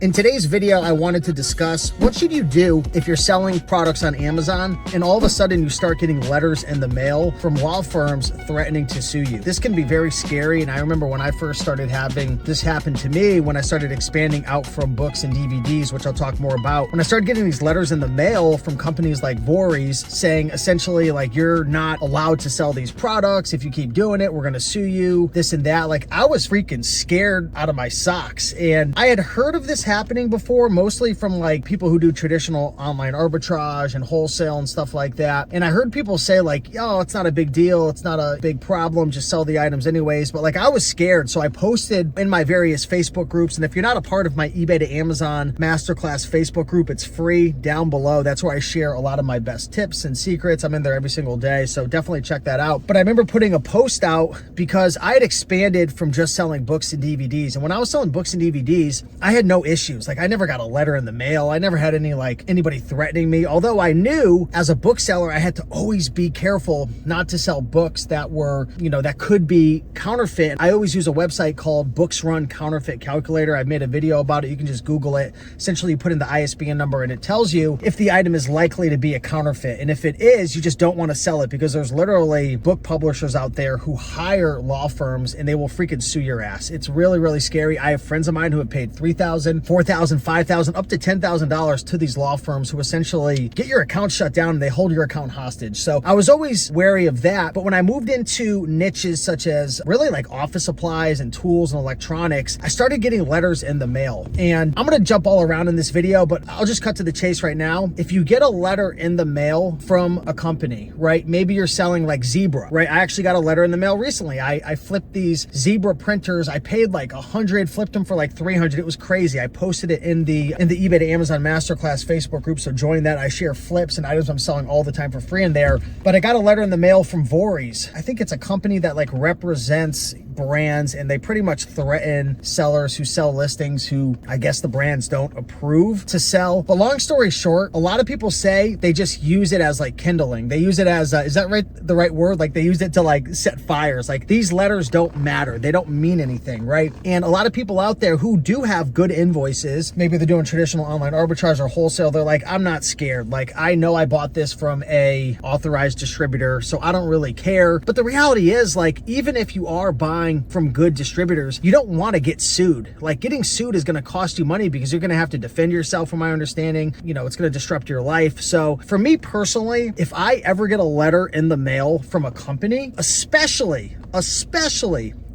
In today's video, I wanted to discuss what should you do if you're selling products on Amazon and all of a sudden you start getting letters in the mail from law firms threatening to sue you. This can be very scary, and I remember when I first started having this happen to me, when I started expanding out from books and DVDs, which I'll talk more about. When I started getting these letters in the mail from companies like Voorhees saying essentially like, you're not allowed to sell these products. If you keep doing it, we're gonna sue you, this and that. Like, I was freaking scared out of my socks. And I had heard of this happening before, mostly from like people who do traditional online arbitrage and wholesale and stuff like that. And I heard people say like, oh, it's not a big deal, it's not a big problem, just sell the items anyways. But like, I was scared, so I posted in my various Facebook groups. And if you're not a part of my eBay to Amazon Masterclass Facebook group, it's free down below. That's where I share a lot of my best tips and secrets. I'm in there every single day, so definitely check that out. But I remember putting a post out because I had expanded from just selling books and DVDs. And when I was selling books and DVDs, I had no issues. Like, I never got a letter in the mail. I never had anybody threatening me. Although I knew as a bookseller, I had to always be careful not to sell books that were, that could be counterfeit. I always use a website called Counterfeit Calculator. I made a video about it. You can just Google it. Essentially, you put in the ISBN number and it tells you if the item is likely to be a counterfeit. And if it is, you just don't want to sell it, because there's literally book publishers out there who hire law firms and they will freaking sue your ass. It's really, really scary. I have friends of mine who have paid $3,000, $4,000, $5,000, up to $10,000 to these law firms who essentially get your account shut down and they hold your account hostage. So I was always wary of that. But when I moved into niches such as really like office supplies and tools and electronics, I started getting letters in the mail. And I'm going to jump all around in this video, but I'll just cut to the chase right now. If you get a letter in the mail from a company, right? Maybe you're selling like Zebra, right? I actually got a letter in the mail recently. I flipped these Zebra printers. I paid like $100, flipped them for like $300. It was crazy. I posted it in the eBay to Amazon Masterclass Facebook group, so join that. I share flips and items I'm selling all the time for free in there. But I got a letter in the mail from Voorhees. I think it's a company that like represents brands, and they pretty much threaten sellers who sell listings who I guess the brands don't approve to sell. But long story short, a lot of people say they just use it as like kindling. They use it as is that right, the right word? Like, they use it to like set fires. Like, these letters don't matter, they don't mean anything, right? And a lot of people out there who do have good invoices, maybe they're doing traditional online arbitrage or wholesale, they're like, I'm not scared. Like, I know I bought this from a authorized distributor, so I don't really care. But the reality is, like, even if you are buying from good distributors, you don't want to get sued. Like, getting sued is going to cost you money because you're going to have to defend yourself, from my understanding. It's going to disrupt your life. So for me personally, if I ever get a letter in the mail from a company, especially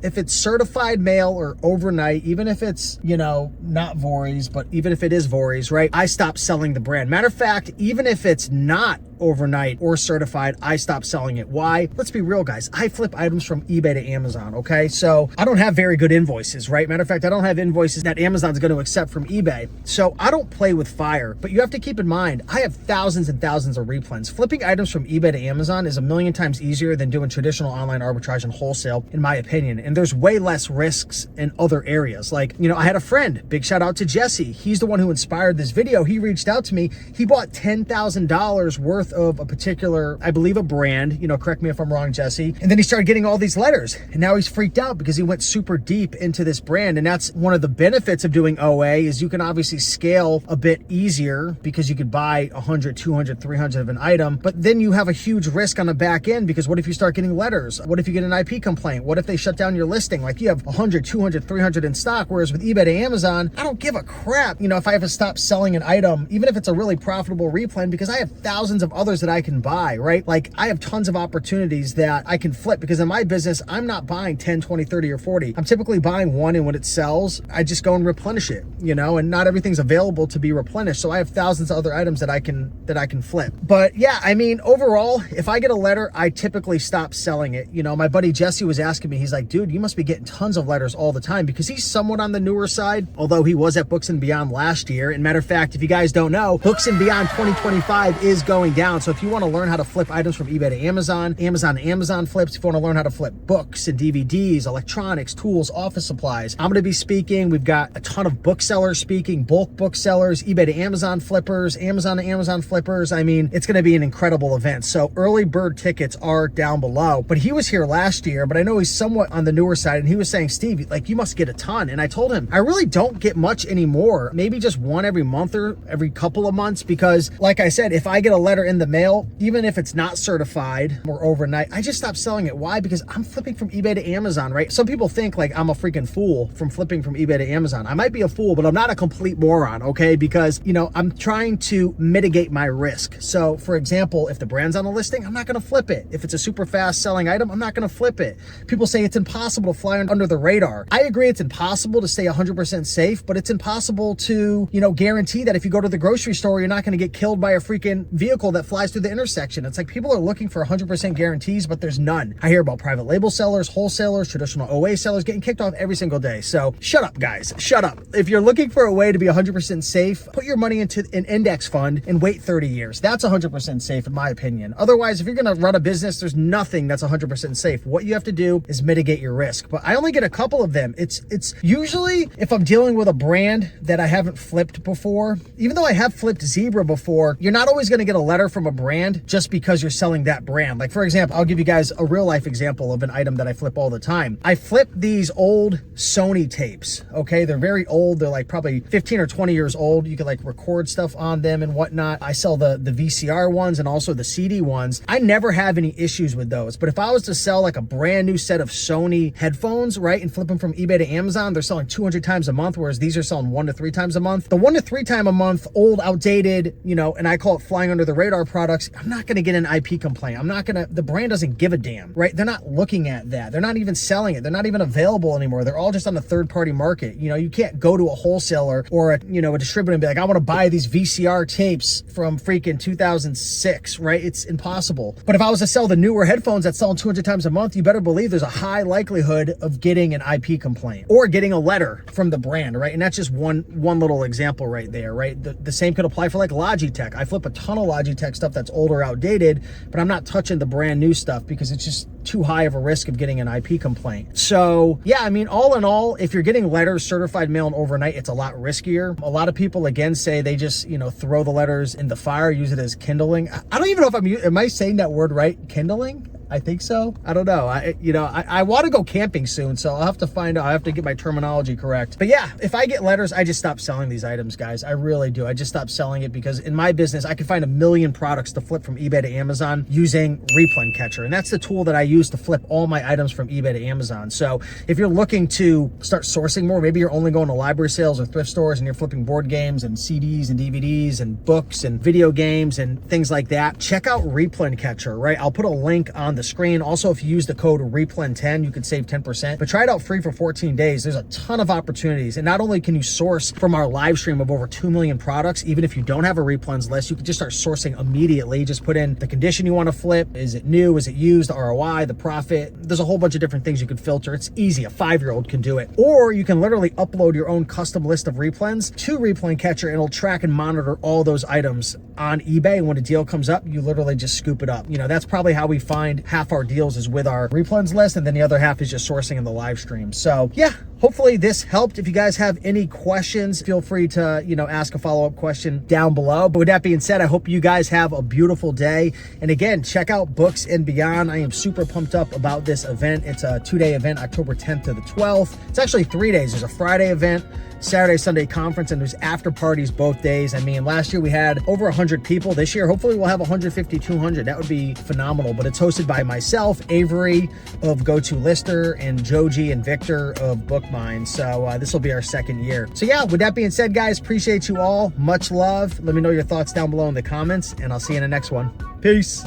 if it's certified mail or overnight, even if it's, not Voorhees, but even if it is Voorhees, right? I stop selling the brand. Matter of fact, even if it's not overnight or certified, I stop selling it. Why? Let's be real, guys. I flip items from eBay to Amazon, okay? So I don't have very good invoices, right? Matter of fact, I don't have invoices that Amazon's going to accept from eBay. So I don't play with fire. But you have to keep in mind, I have thousands and thousands of replens. Flipping items from eBay to Amazon is a million times easier than doing traditional online arbitrage and wholesale, in my opinion. And there's way less risks in other areas. Like, I had a friend, big shout out to Jesse. He's the one who inspired this video. He reached out to me. He bought $10,000 worth of a particular, I believe, a brand, correct me if I'm wrong, Jesse. And then he started getting all these letters, and now he's freaked out because he went super deep into this brand. And that's one of the benefits of doing OA, is you can obviously scale a bit easier because you could buy 100, 200, 300 of an item, but then you have a huge risk on the back end, because what if you start getting letters? What if you get an IP complaint? What if they shut down your listing? Like, you have 100, 200, 300 in stock, whereas with eBay to Amazon, I don't give a crap, if I have to stop selling an item, even if it's a really profitable replen, because I have thousands of others that I can buy, right? Like, I have tons of opportunities that I can flip, because in my business, I'm not buying 10, 20, 30, or 40. I'm typically buying one, and when it sells, I just go and replenish it, and not everything's available to be replenished. So I have thousands of other items that I can flip. But yeah, overall, if I get a letter, I typically stop selling it. My buddy Jesse was asking me, he's like, dude, you must be getting tons of letters all the time, because he's somewhat on the newer side, although he was at Books and Beyond last year. And matter of fact, if you guys don't know, Books and Beyond 2025 is going down. So if you want to learn how to flip items from eBay to Amazon, Amazon to Amazon flips, if you want to learn how to flip books and DVDs, electronics, tools, office supplies, I'm going to be speaking. We've got a ton of booksellers speaking, bulk booksellers, eBay to Amazon flippers, Amazon to Amazon flippers. It's going to be an incredible event. So early bird tickets are down below. But he was here last year, but I know he's somewhat on the newer side, and he was saying, Steve, like, you must get a ton. And I told him, I really don't get much anymore. Maybe just one every month or every couple of months, because like I said, if I get a letter in the mail, even if it's not certified or overnight, I just stop selling it. Why? Because I'm flipping from eBay to Amazon, right? Some people think like I'm a freaking fool from flipping from eBay to Amazon. I might be a fool, but I'm not a complete moron, okay? Because, you know, I'm trying to mitigate my risk. So for example, if the brand's on the listing, I'm not gonna flip it. If it's a super fast selling item, I'm not gonna flip it. People say it's impossible to fly under the radar. I agree it's impossible to stay 100% safe, but it's impossible to, you know, guarantee that if you go to the grocery store, you're not gonna get killed by a freaking vehicle that flies through the intersection. It's like people are looking for 100% guarantees, but there's none. I hear about private label sellers, wholesalers, traditional OA sellers getting kicked off every single day. So shut up, guys, shut up. If you're looking for a way to be 100% safe, put your money into an index fund and wait 30 years. That's 100% safe in my opinion. Otherwise, if you're gonna run a business, there's nothing that's 100% safe. What you have to do is mitigate your risk. But I only get a couple of them. It's usually if I'm dealing with a brand that I haven't flipped before. Even though I have flipped Zebra before, you're not always gonna get a letter from a brand just because you're selling that brand. Like for example, I'll give you guys a real life example of an item that I flip all the time. I flip these old Sony tapes, okay? They're very old. They're like probably 15 or 20 years old. You can like record stuff on them and whatnot. I sell the VCR ones and also the CD ones. I never have any issues with those. But if I was to sell like a brand new set of Sony headphones, right, and flip them from eBay to Amazon, they're selling 200 times a month, whereas these are selling 1 to 3 times a month. The 1 to 3 time a month, old, outdated, you know, and I call it flying under the radar products, I'm not gonna get an IP complaint. I'm not gonna, the brand doesn't give a damn, right? They're not looking at that. They're not even selling it. They're not even available anymore. They're all just on the third party market. You know, you can't go to a wholesaler or a, you know, a distributor and be like, I want to buy these VCR tapes from freaking 2006, right? It's impossible. But if I was to sell the newer headphones that sell 200 times a month, you better believe there's a high likelihood of getting an IP complaint or getting a letter from the brand, right? And that's just one little example right there, right? The same could apply for like Logitech. I flip a ton of Logitech stuff that's old or outdated, but I'm not touching the brand new stuff because it's just too high of a risk of getting an IP complaint. So yeah, I mean, all in all, if you're getting letters certified mail and overnight, it's a lot riskier. A lot of people again say they just, you know, throw the letters in the fire, use it as kindling. I don't even know if am I saying that word right? Kindling? I think so. I don't know. I want to go camping soon, so I'll have to find out. I have to get my terminology correct. But yeah, if I get letters, I just stop selling these items, guys. I really do. I just stop selling it because in my business, I can find 1 million products to flip from eBay to Amazon using Replen Catcher. And that's the tool that I use to flip all my items from eBay to Amazon. So if you're looking to start sourcing more, maybe you're only going to library sales or thrift stores and you're flipping board games and CDs and DVDs and books and video games and things like that, check out Replen Catcher, right? I'll put a link on the screen. Also, if you use the code REPLEN10, you can save 10%, but try it out free for 14 days. There's a ton of opportunities. And not only can you source from our live stream of over 2 million products, even if you don't have a Replens list, you can just start sourcing immediately. Just put in the condition you want to flip. Is it new? Is it used? The ROI, the profit. There's a whole bunch of different things you can filter. It's easy. A 5-year-old can do it. Or you can literally upload your own custom list of Replens to Replen Catcher and it'll track and monitor all those items on eBay. And when a deal comes up, you literally just scoop it up. You know, that's probably how we find half our deals is with our Replens list, and then the other half is just sourcing in the live stream. So yeah, hopefully this helped. If you guys have any questions, feel free to, you know, ask a follow-up question down below. But with that being said, I hope you guys have a beautiful day. And again, check out Books and Beyond. I am super pumped up about this event. It's a 2-day event, October 10th to the 12th. It's actually 3 days. There's a Friday event, Saturday, Sunday conference, and there's after parties both days. I mean, last year we had over 100 people. This year, hopefully we'll have 150, 200. That would be phenomenal. But it's hosted by myself, Avery of Go-To-Lister, and Joji and Victor of Bookmine. So this will be our 2nd year. So yeah, with that being said, guys, appreciate you all. Much love. Let me know your thoughts down below in the comments, and I'll see you in the next one. Peace.